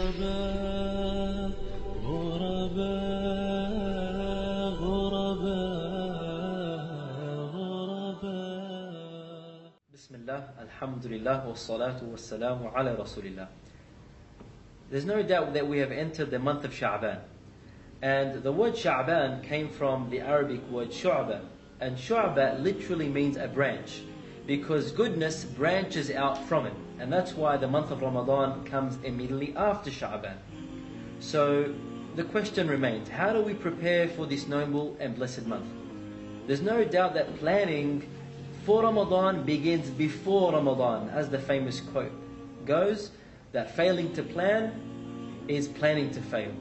غرباء غرباء غرباء غرباء. Bismillah, alhamdulillah, wassalatu wassalamu ala rasulillah. There's no doubt that we have entered the month of Sha'ban. And the word Sha'ban came from the Arabic word Shu'ba. And Shu'ba literally means a branch, because goodness branches out from it. And that's why the month of Ramadan comes immediately after Sha'ban. So the question remains, how do we prepare for this noble and blessed month? There's no doubt that planning for Ramadan begins before Ramadan, as the famous quote goes, that failing to plan is planning to fail.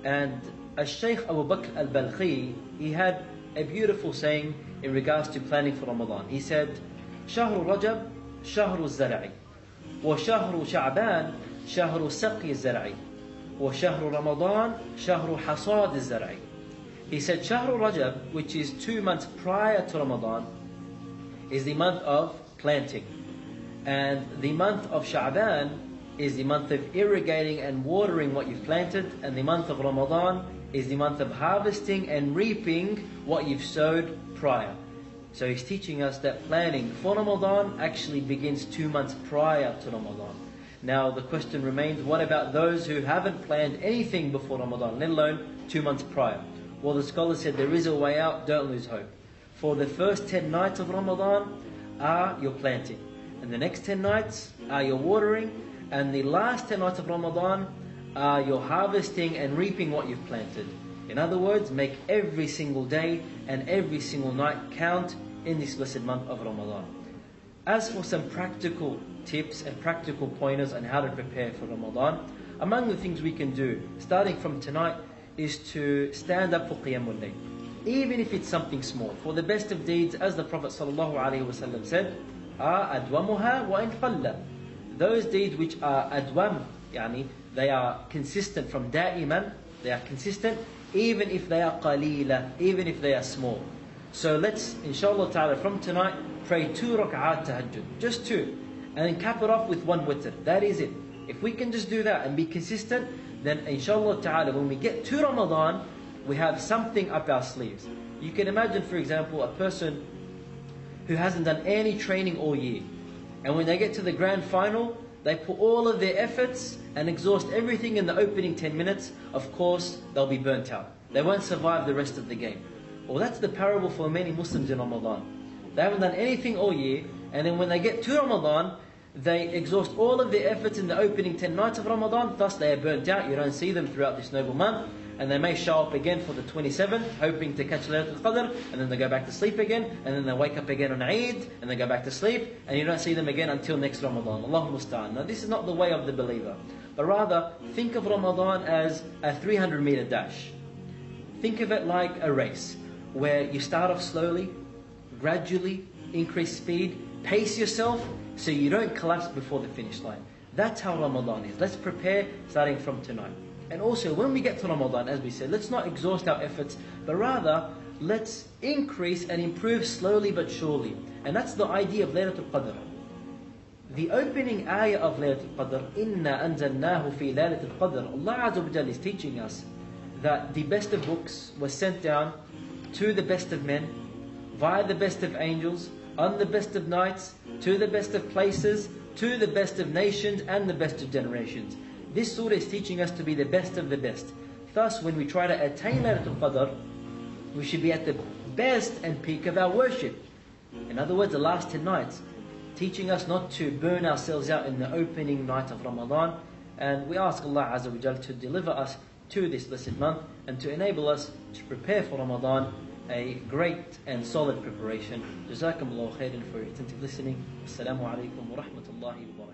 And Shaykh Abu Bakr al-Balkhi, he had a beautiful saying in regards to planning for Ramadan. He said, شهر رجب شهر الزرع وشهر شعبان شهر سقي الزرع وشهر رمضان شهر حصاد الزرع. He said شهر رجب, which is 2 months prior to Ramadan, is the month of planting. And the month of Sha'ban is the month of irrigating and watering what you've planted. And the month of Ramadan is the month of harvesting and reaping what you've sowed prior. So he's teaching us that planning for Ramadan actually begins 2 months prior to Ramadan. Now the question remains, what about those who haven't planned anything before Ramadan, let alone 2 months prior? Well, the scholar said there is a way out, don't lose hope. For the first 10 nights of Ramadan are your planting, and the next 10 nights are your watering, and the last 10 nights of Ramadan are your harvesting and reaping what you've planted. In other words, make every single day and every single night count in this blessed month of Ramadan. As for some practical tips and practical pointers on how to prepare for Ramadan, among the things we can do, starting from tonight, is to stand up for Qiyamul Layl. Even if it's something small. For the best of deeds, as the Prophet ﷺ said, أَدْوَمُهَا وَإِنْ قَلَّ. Those deeds which are adwam, they are consistent from da'iman, they are consistent, even if they are qalila, even if they are small. So let's, inshallah ta'ala, from tonight, pray 2 rak'at tahajjud, just 2, and then cap it off with 1 witr. That is it. If we can just do that and be consistent, then inshallah ta'ala, when we get to Ramadan, we have something up our sleeves. You can imagine, for example, a person who hasn't done any training all year, and when they get to the grand final, they put all of their efforts and exhaust everything in the opening 10 minutes. Of course, they'll be burnt out. They won't survive the rest of the game. Well, that's the parable for many Muslims in Ramadan. They haven't done anything all year, and then when they get to Ramadan, they exhaust all of their efforts in the opening 10 nights of Ramadan. Thus, they are burnt out. You don't see them throughout this noble month. And they may show up again for the 27th, hoping to catch Laylatul Qadr, and then they go back to sleep again, and then they wake up again on Eid, and they go back to sleep, and you don't see them again until next Ramadan. Allahu musta'an. Now this is not the way of the believer, but rather think of Ramadan as a 300-meter dash. Think of it like a race, where you start off slowly, gradually increase speed, pace yourself, so you don't collapse before the finish line. That's how Ramadan is. Let's prepare starting from tonight. And also, when we get to Ramadan, as we said, let's not exhaust our efforts, but rather, let's increase and improve slowly but surely. And that's the idea of Laylatul Qadr. The opening ayah of Laylatul Qadr, إِنَّا أَنزَلْنَاهُ فِي Laylatul Qadr, Allah Azza wa Jalla is teaching us that the best of books was sent down to the best of men, via the best of angels, on the best of nights, to the best of places, to the best of nations, and the best of generations. This surah is teaching us to be the best of the best. Thus, when we try to attain Laylatul Qadr, we should be at the best and peak of our worship. In other words, the last 10 nights, teaching us not to burn ourselves out in the opening night of Ramadan. And we ask Allah Azza wa Jal to deliver us to this blessed month and to enable us to prepare for Ramadan a great and solid preparation. Jazakumullahu khairan for your attentive listening. Assalamu alaikum wa rahmatullahi wa barakatuh.